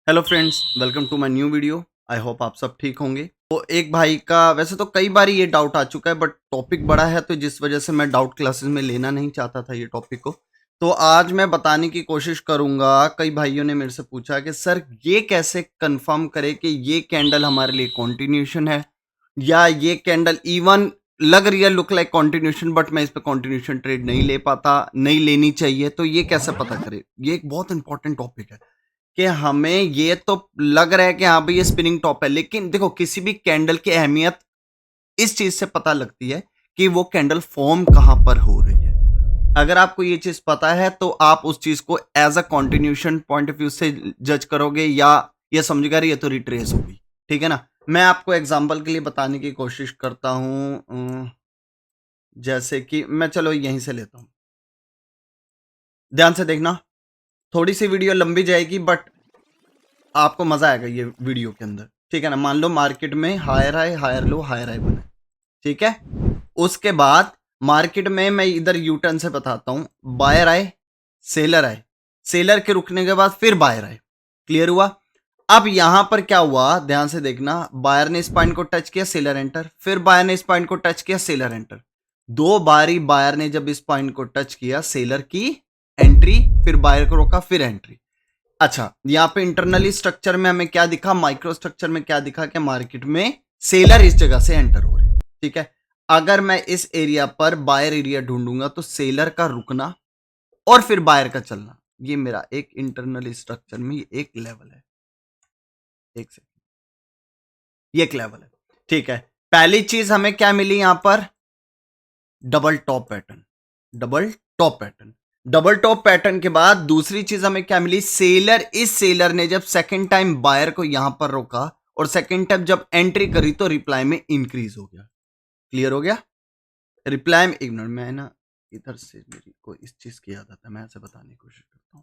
Hello friends, welcome to my new video. I hope आप सब ठीक होंगे। तो एक भाई का वैसे तो कई बार ये डाउट आ चुका है, बट टॉपिक बड़ा है तो जिस वजह से मैं डाउट क्लासेस में लेना नहीं चाहता था ये टॉपिक को। तो आज मैं बताने की कोशिश करूंगा। कई भाइयों ने मेरे से पूछा कि सर ये कैसे कंफर्म करे कि ये कैंडल हमारे लिए कंटिन्यूशन है या ये कैंडल इवन लग रही है लुक लाइक कंटिन्यूशन, बट मैं इस पे कंटिन्यूशन ट्रेड नहीं ले पाता, नहीं लेनी चाहिए। तो ये कैसे पता करे? ये एक बहुत इंपॉर्टेंट टॉपिक है कि हमें ये तो लग रहा है कि हाँ भाई ये स्पिनिंग टॉप है, लेकिन देखो किसी भी कैंडल की अहमियत इस चीज से पता लगती है कि वो कैंडल फॉर्म कहां पर हो रही है। अगर आपको ये चीज पता है तो आप उस चीज को as a continuation point of view से जज करोगे या ये समझेगा ये तो रिट्रेस होगी। ठीक है ना? मैं आपको एग्जांपल के लिए बताने की कोशिश करता हूं। जैसे कि मैं चलो यहीं से लेता हूं, ध्यान से देखना। थोड़ी सी वीडियो लंबी जाएगी बट आपको मजा आएगा ये वीडियो के अंदर। ठीक है ना? मान लो मार्केट में higher high higher low higher high बना, ठीक है। उसके बाद मार्केट में मैं इधर यू टर्न से बताता हूं, बायर आए, सेलर आए, सेलर के रुकने के बाद फिर बायर आए। क्लियर हुआ? अब यहां पर क्या हुआ ध्यान से देखना। बायर ने इस पॉइंट को टच किया, सेलर एंटर, फिर बायर ने इस पॉइंट को टच किया, सेलर एंटर। दो बारी बायर ने जब इस पॉइंट को टच किया, सेलर की एंट्री, फिर बायर को रोका, फिर एंट्री। अच्छा, यहां पे इंटरनली स्ट्रक्चर में हमें क्या दिखा, माइक्रो स्ट्रक्चर में क्या दिखा कि मार्केट में सेलर इस जगह से एंटर हो रहे हैं। ठीक है। अगर मैं इस एरिया पर बायर एरिया ढूंढूंगा तो सेलर का रुकना और फिर बायर का चलना, ये मेरा एक इंटरनल स्ट्रक्चर में एक लेवल है। एक सेकंड, ये एक लेवल है। ठीक है। पहली चीज हमें क्या मिली यहां पर, double top pattern. Double top pattern, double top pattern के बाद दूसरी चीज हमें क्या मिली, सेलर, इस सेलर ने जब सेकंड टाइम बायर को यहां पर रोका और सेकंड टाइम जब एंट्री करी तो रिप्लाई में इंक्रीज हो गया। क्लियर हो गया? रिप्लाई में, एक मिनट, मैं ना इधर से मेरी को इस चीज की याद आता है, मैं ऐसे बताने की कोशिश करता हूं।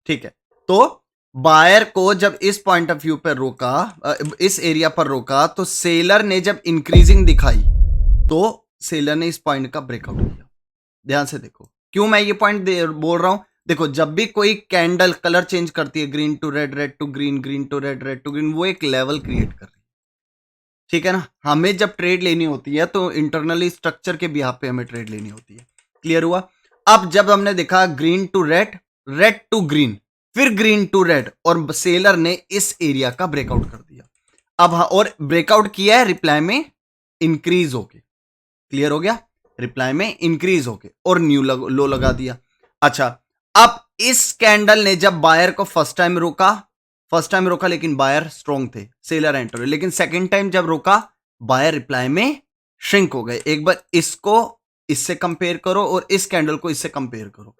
ठीक है। तो बायर को जब इस पॉइंट ऑफ व्यू पर रोका, इस एरिया पर रोका, तो सेलर ने जब इंक्रीजिंग दिखाई तो सेलर ने इस पॉइंट का ब्रेकआउट किया। ध्यान से देखो क्यों मैं ये पॉइंट बोल रहा हूं। देखो जब भी कोई कैंडल कलर चेंज करती है, green to red, red to green, green to red, red to green, वो एक लेवल क्रिएट कर रही है। ठीक है ना? हमें जब ट्रेड लेनी होती है तो इंटरनली स्ट्रक्चर के बिहाफ पे हमें ट्रेड लेनी होती है। क्लियर हुआ? अब जब हमने देखा green to red, red to green, फिर ग्रीन टू रेड, और सेलर ने इस एरिया का ब्रेकआउट कर दिया। अब और ब्रेकआउट किया है रिप्लाई में इंक्रीज होके। क्लियर हो गया? रिप्लाई में इंक्रीज होके और न्यू लो लगा दिया। अच्छा, अब इस कैंडल ने जब बायर को फर्स्ट टाइम रोका लेकिन बायर स्ट्रॉन्ग थे, सेलर एंटर, लेकिन सेकंड टाइम जब रोका बायर रिप्लाई में श्रिंक हो गए। एक बार इसको इससे कंपेयर करो और इस कैंडल को इससे कंपेयर करो।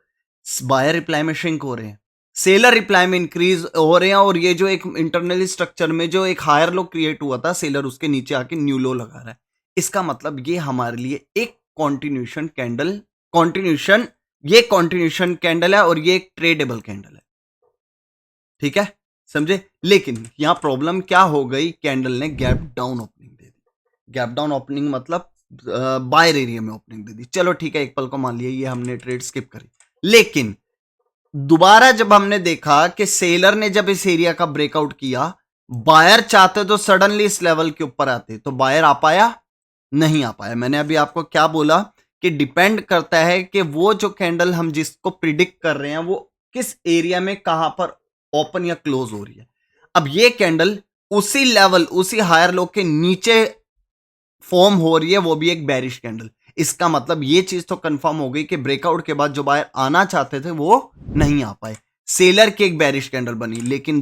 बायर रिप्लाई में श्रिंक हो रहे हैं, सेलर रिप्लाई में इंक्रीज हो रहे हैं, और ये जो एक इंटरनली स्ट्रक्चर में जो एक हायर लो क्रिएट हुआ था, सेलर उसके नीचे आके न्यू लो लगा रहा है। इसका मतलब ये हमारे लिए एक कॉन्टिन्यूशन कैंडल, कॉन्टिन्यूशन, ये कॉन्टिन्यूशन कैंडल है और ये एक ट्रेडेबल कैंडल है। ठीक है, समझे? लेकिन यहां प्रॉब्लम क्या हो गई, कैंडल ने गैप डाउन ओपनिंग दे दी। गैप डाउन ओपनिंग मतलब बायर एरिया में ओपनिंग दे दी। चलो ठीक है, एक पल को मान लिया ये हमने ट्रेड स्किप करी, लेकिन दोबारा जब हमने देखा कि सेलर ने जब इस एरिया का ब्रेकआउट किया, बायर चाहते तो सडनली इस लेवल के ऊपर आते, तो बायर आ पाया? नहीं आ पाया। मैंने अभी आपको क्या बोला कि डिपेंड करता है कि वो जो कैंडल हम जिसको प्रिडिक्ट कर रहे हैं वो किस एरिया में कहां पर ओपन या क्लोज हो रही है। अब ये कैंडल उसी लेवल, उसी हायर लो के नीचे फॉर्म हो रही है, वो भी एक बेरिश कैंडल। इसका मतलब ये चीज तो कंफर्म हो गई कि ब्रेकआउट के बाद जो बायर आना चाहते थे वो नहीं आ पाए, सेलर की एक बेरिश कैंडल बनी। लेकिन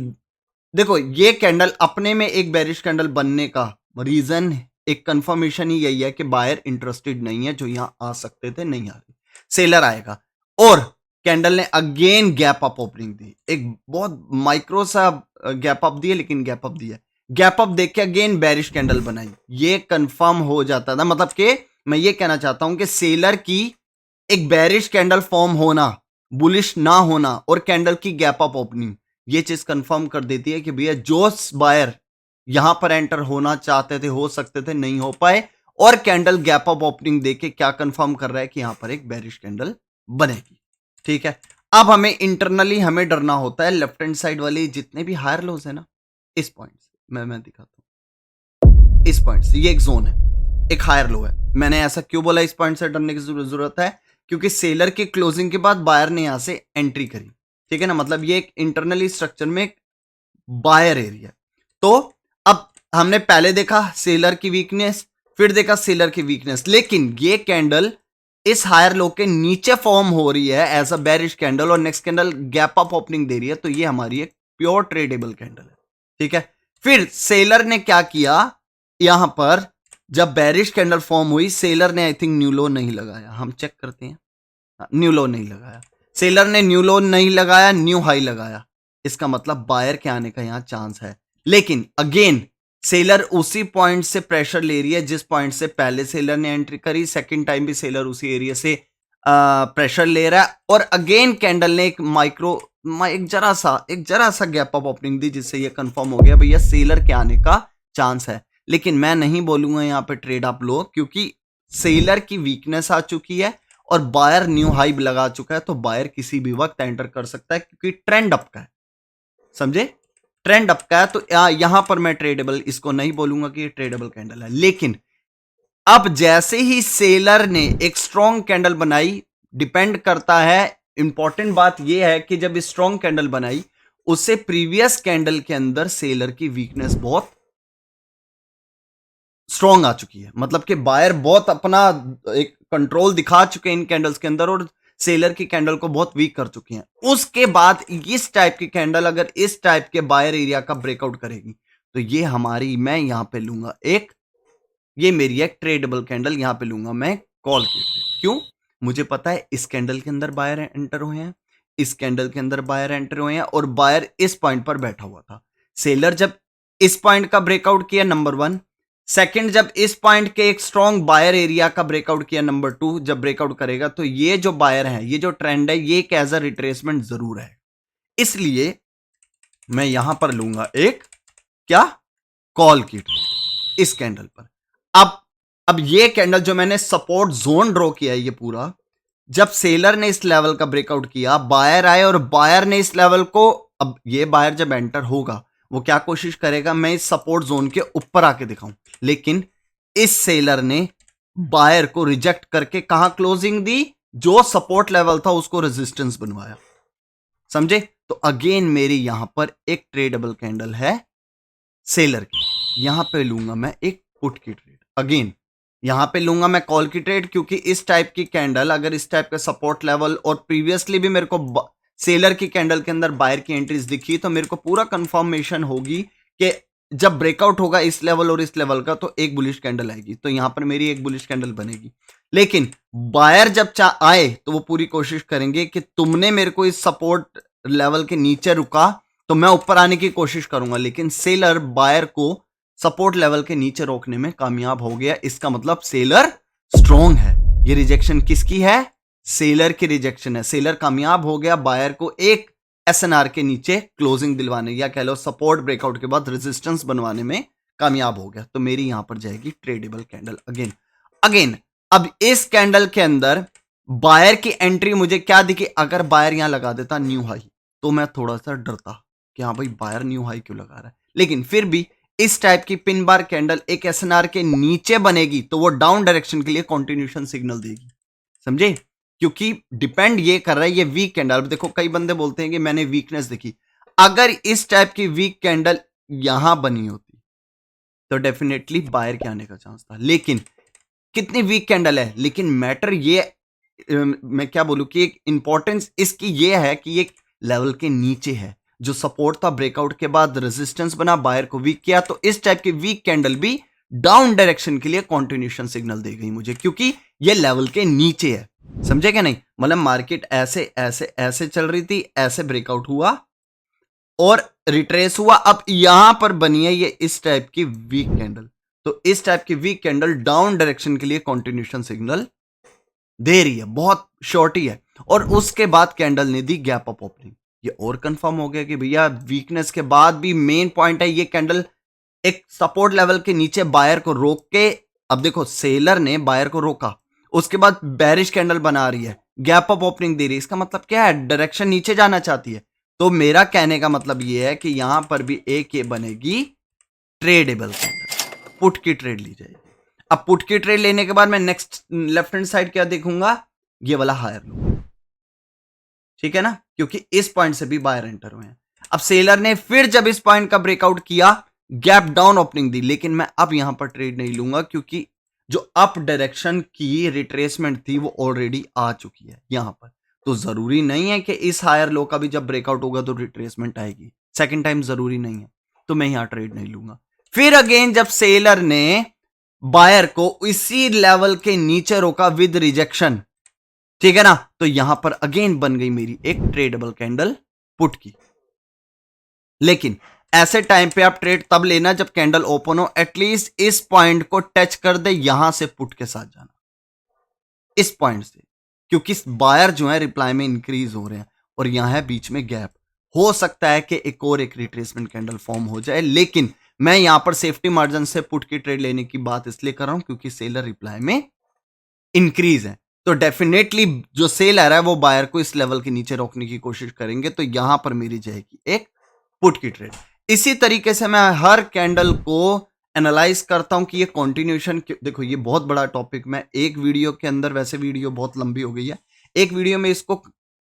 देखो ये कैंडल अपने में एक बेरिश कैंडल बनने का रीजन, एक कंफर्मेशन ही यही है कि बायर इंटरेस्टेड नहीं है, जो यहां आ सकते थे नहीं आ रहे, सेलर आएगा। और कैंडल ने अगेन गैप अप ओपनिंग दी, एक बहुत माइक्रो सा गैप अप दिया, लेकिन गैप अप दिया। गैप अप देख के अगेन बेरिश कैंडल बनाई, ये कंफर्म हो जाता था। मतलब कि मैं ये कहना चाहता हूं कि सेलर की एक बेरिश कैंडल फॉर्म होना, बुलिश ना होना, और कैंडल की गैप अप ओपनिंग, ये चीज कंफर्म कर देती है कि भैया जो बायर यहां पर एंटर होना चाहते थे, हो सकते थे, नहीं हो पाए। और कैंडल गैप अप ओपनिंग देके क्या कंफर्म कर रहा है कि यहां पर एक बेरिश कैंडल बनेगी। ठीक है। अब हमें इंटरनली हमें डरना होता है लेफ्ट हैंड साइड वाले जितने भी हायर लोज है ना, इस पॉइंट से मैं दिखाता हूं, इस पॉइंट से, ये एक जोन है, एक हायर लो है। मैंने ऐसा क्यों बोला इस पॉइंट से डरने की जरूरत है, क्योंकि सेलर की क्लोजिंग के बाद बायर ने यहां से एंट्री करी, ठीक है ना, मतलब ये एक इंटरनली स्ट्रक्चर में एक बायर एरिया। तो अब हमने पहले देखा सेलर की वीकनेस, फिर देखा सेलर की वीकनेस, लेकिन ये कैंडल इस हायर लो के नीचे फॉर्म हो रही है एज अ बेरिश कैंडल और next candle gap up opening दे रही है, तो ये हमारी एक प्योर ट्रेडेबल कैंडल है, ठीक है। फिर सेलर ने क्या किया, यहां पर जब बेरिश कैंडल फॉर्म हुई, सेलर ने आई थिंक न्यू लो नहीं लगाया, हम चेक करते हैं, न्यू लो नहीं लगाया, सेलर ने न्यू लो नहीं लगाया, न्यू हाई लगाया, इसका मतलब बायर के आने का यहां चांस है। लेकिन अगेन सेलर उसी पॉइंट से प्रेशर ले रही है जिस पॉइंट से पहले सेलर ने एंट्री करी, सेकंड टाइम भी सेलर उसी एरिया से प्रेशर ले रहा है, और अगेन कैंडल ने एक जरा सा गैप अप ओपनिंग दी, जिससे ये कंफर्म हो गया भैया सेलर के आने का चांस है। लेकिन मैं नहीं बोलूंगा यहाँ पे ट्रेड अप लो, क्योंकि सेलर की वीकनेस आ चुकी है और बायर न्यू हाई लगा चुका है, तो बायर किसी भी वक्त एंटर कर सकता है क्योंकि ट्रेंड अप का है, समझे, ट्रेंड अप का है। तो यहां पर मैं ट्रेडेबल इसको नहीं बोलूंगा कि ये ट्रेडेबल कैंडल है। लेकिन अब जैसे ही सेलर ने एक स्ट्रॉन्ग कैंडल बनाई, डिपेंड करता है, इंपॉर्टेंट बात यह है कि जब स्ट्रॉन्ग कैंडल बनाई, उससे प्रीवियस कैंडल के अंदर सेलर की वीकनेस बहुत स्ट्रॉन्ग आ चुकी है, मतलब कि बायर बहुत अपना एक कंट्रोल दिखा चुके हैं इन कैंडल्स के अंदर और सेलर की कैंडल को बहुत वीक कर चुकी हैं। उसके बाद इस टाइप की कैंडल अगर इस टाइप के बायर एरिया का ब्रेकआउट करेगी, तो ये हमारी, मैं यहां पे लूंगा एक, ये मेरी एक ट्रेडेबल कैंडल, यहां पे लूंगा मैं कॉल की ट्रेड। क्यों, मुझे पता है इस कैंडल के अंदर बायर एंटर हुए हैं, इस कैंडल के अंदर बायर एंटर हुए हैं, और बायर इस पॉइंट पर बैठा हुआ था। सेलर जब इस पॉइंट का ब्रेकआउट किया, नंबर 1, सेकंड जब इस पॉइंट के एक स्ट्रॉन्ग बायर एरिया का ब्रेकआउट किया, नंबर 2 जब ब्रेकआउट करेगा, तो ये जो बायर है, ये जो ट्रेंड है, ये एक एज अ रिट्रेसमेंट जरूर है। इसलिए मैं यहां पर लूंगा एक क्या, कॉल की ट्रेड इस कैंडल पर। अब ये कैंडल जो मैंने सपोर्ट जोन ड्रॉ किया है, ये पूरा जब सेलर ने इस लेवल का ब्रेकआउट किया, बायर आए और बायर ने इस लेवल को, अब ये बायर जब एंटर होगा, वो क्या कोशिश करेगा, मैं इस सपोर्ट जोन के ऊपर आके दिखाऊं, लेकिन इस सेलर ने बायर को रिजेक्ट करके कहां क्लोजिंग दी, जो सपोर्ट लेवल था उसको रेजिस्टेंस बनवाया, समझे। तो अगेन मेरी यहां पर एक ट्रेडेबल कैंडल है सेलर की, यहां पे लूंगा मैं एक पुट की ट्रेड, अगेन यहां पे लूंगा मैं कॉल की ट्रेड, क्योंकि इस टाइप की कैंडल अगर इस टाइप का सपोर्ट लेवल, और प्रीवियसली भी मेरे को सेलर की कैंडल के अंदर बायर की एंट्रीज दिखी, तो मेरे को पूरा कंफर्मेशन होगी कि जब ब्रेकआउट होगा इस लेवल और इस लेवल का, तो एक बुलिश कैंडल आएगी, तो यहां पर मेरी एक बुलिश कैंडल बनेगी। लेकिन बायर जब आए, तो वो पूरी कोशिश करेंगे कि तुमने मेरे को इस सपोर्ट लेवल के नीचे रुका, तो मैं ऊपर आने की कोशिश करूंगा, लेकिन सेलर बायर को सपोर्ट लेवल के नीचे रोकने में कामयाब हो गया। इसका मतलब सेलर स्ट्रॉन्ग है। ये रिजेक्शन किसकी है, सेलर की रिजेक्शन है। सेलर कामयाब हो गया बायर को एक एसएनआर के नीचे क्लोजिंग दिलवाने, या कह लो सपोर्ट ब्रेकआउट के बाद रेजिस्टेंस बनवाने में कामयाब हो गया। तो मेरी यहां पर जाएगी ट्रेडेबल कैंडल। अगेन अब इस कैंडल के अंदर बायर की एंट्री मुझे क्या दिखी, अगर बायर यहां लगा देता न्यू हाई, तो मैं थोड़ा सा डरता कि हाँ भाई बायर न्यू हाई क्यों लगा रहा है। लेकिन फिर भी इस टाइप की पिन बार कैंडल एक एसएनआर के नीचे बनेगी, तो वो डाउन डायरेक्शन के लिए कंटिन्यूएशन सिग्नल देगी, समझे। क्योंकि डिपेंड ये कर रहा है, ये वीक कैंडल, देखो कई बंदे बोलते हैं कि मैंने वीकनेस देखी, अगर इस टाइप की वीक कैंडल यहां बनी होती तो डेफिनेटली बायर के आने का चांस था। लेकिन कितनी वीक कैंडल है, लेकिन मैटर ये मैं क्या बोलूं कि एक इंपॉर्टेंस इसकी ये है कि ये लेवल के नीचे है, जो सपोर्ट था ब्रेकआउट के बाद रेजिस्टेंस बना, बायर को वीक किया, तो इस टाइप की वीक कैंडल भी डाउन डायरेक्शन के लिए कंटिन्यूएशन सिग्नल दे गई मुझे, क्योंकि ये लेवल के नीचे है, समझे क्या नहीं। मतलब मार्केट ऐसे ऐसे ऐसे चल रही थी, ऐसे ब्रेकआउट हुआ और रिट्रेस हुआ, अब यहां पर बनी है ये इस टाइप की वीक कैंडल, तो इस टाइप की वीक कैंडल डाउन डायरेक्शन के लिए कंटिन्यूएशन सिग्नल दे रही है, बहुत शॉर्टी है। और उसके बाद कैंडल ने दी गैप अप ओपनिंग, ये और कंफर्म हो गया कि भैया वीकनेस के बाद भी मेन पॉइंट है, ये कैंडल एक सपोर्ट लेवल के नीचे बायर को रोक के, अब देखो सेलर ने बायर को रोका, उसके बाद बेरिश कैंडल बना रही है, गैप अप ओपनिंग दे रही है, इसका मतलब क्या है, डायरेक्शन नीचे जाना चाहती है। तो मेरा कहने का मतलब ये है कि यहां पर भी एक ये बनेगी ट्रेडेबल कैंडल, पुट की ट्रेड ली जाएगी। अब पुट की ट्रेड लेने के बाद मैं नेक्स्ट लेफ्ट हैंड साइड क्या देखूंगा, ये वाला हायर लो, ठीक है ना, क्योंकि इस पॉइंट से भी बायर एंटर हुए हैं। अब सेलर ने फिर जब इस पॉइंट का ब्रेकआउट किया, गैप डाउन ओपनिंग दी, लेकिन मैं अब यहां पर ट्रेड नहीं लूंगा क्योंकि जो अप डायरेक्शन की रिट्रेसमेंट थी वो ऑलरेडी आ चुकी है यहां पर। तो जरूरी नहीं है कि इस हायर लो का भी जब ब्रेकआउट होगा तो रिट्रेसमेंट आएगी, सेकंड टाइम जरूरी नहीं है, तो मैं यहां ट्रेड नहीं लूंगा। फिर अगेन जब सेलर ने बायर को इसी लेवल के नीचे रोका विद रिजेक्शन, ठीक है ना, तो यहां पर अगेन बन गई मेरी एक ट्रेडेबल कैंडल पुट की। लेकिन ऐसे टाइम पे आप ट्रेड तब लेना जब कैंडल ओपन हो, एटलीस्ट इस पॉइंट को टच कर दे, यहां से पुट के साथ जाना, इस पॉइंट से, क्योंकि बायर जो है रिप्लाई में इंक्रीज हो रहे हैं और यहां है बीच में गैप। हो सकता है कि एक और एक रिट्रेसमेंट कैंडल फॉर्म हो जाए, लेकिन मैं यहां पर सेफ्टी मार्जिन से पुट की ट्रेड लेने की बात इसलिए कर रहा हूं क्योंकि सेलर रिप्लाई में इंक्रीज है। तो डेफिनेटली जो सेलर है वो बायर को इस लेवल के नीचे रोकने की कोशिश करेंगे, तो यहां पर मेरी जाएगी एक पुट की ट्रेड। इसी तरीके से मैं हर कैंडल को एनालाइज करता हूं कि ये कंटिन्यूएशन, देखो ये बहुत बड़ा टॉपिक, मैं एक वीडियो के अंदर, वैसे वीडियो बहुत लंबी हो गई है, एक वीडियो में इसको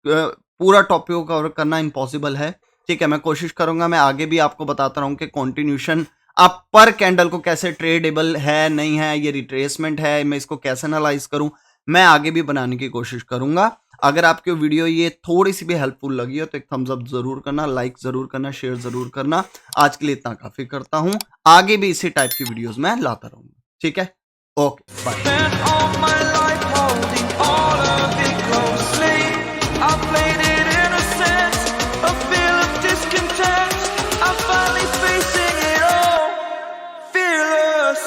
पूरा टॉपिक को कवर करना इम्पॉसिबल है, ठीक है। मैं कोशिश करूंगा, मैं आगे भी आपको बताता रहूं कि कंटिन्यूएशन आप पर कैंडल को कैसे ट्रेडेबल है नहीं है, ये रिट्रेसमेंट है, मैं इसको कैसे एनालाइज करूं, मैं आगे भी बनाने की कोशिश करूंगा। अगर आपको वीडियो ये थोड़ी सी भी हेल्पफुल लगी हो तो एक थम्स अप जरूर करना, लाइक जरूर करना, शेयर जरूर करना। आज के लिए इतना काफी करता हूं, आगे भी इसी टाइप की वीडियोस मैं लाता रहूंगा, ठीक है। Okay bye. Fearless.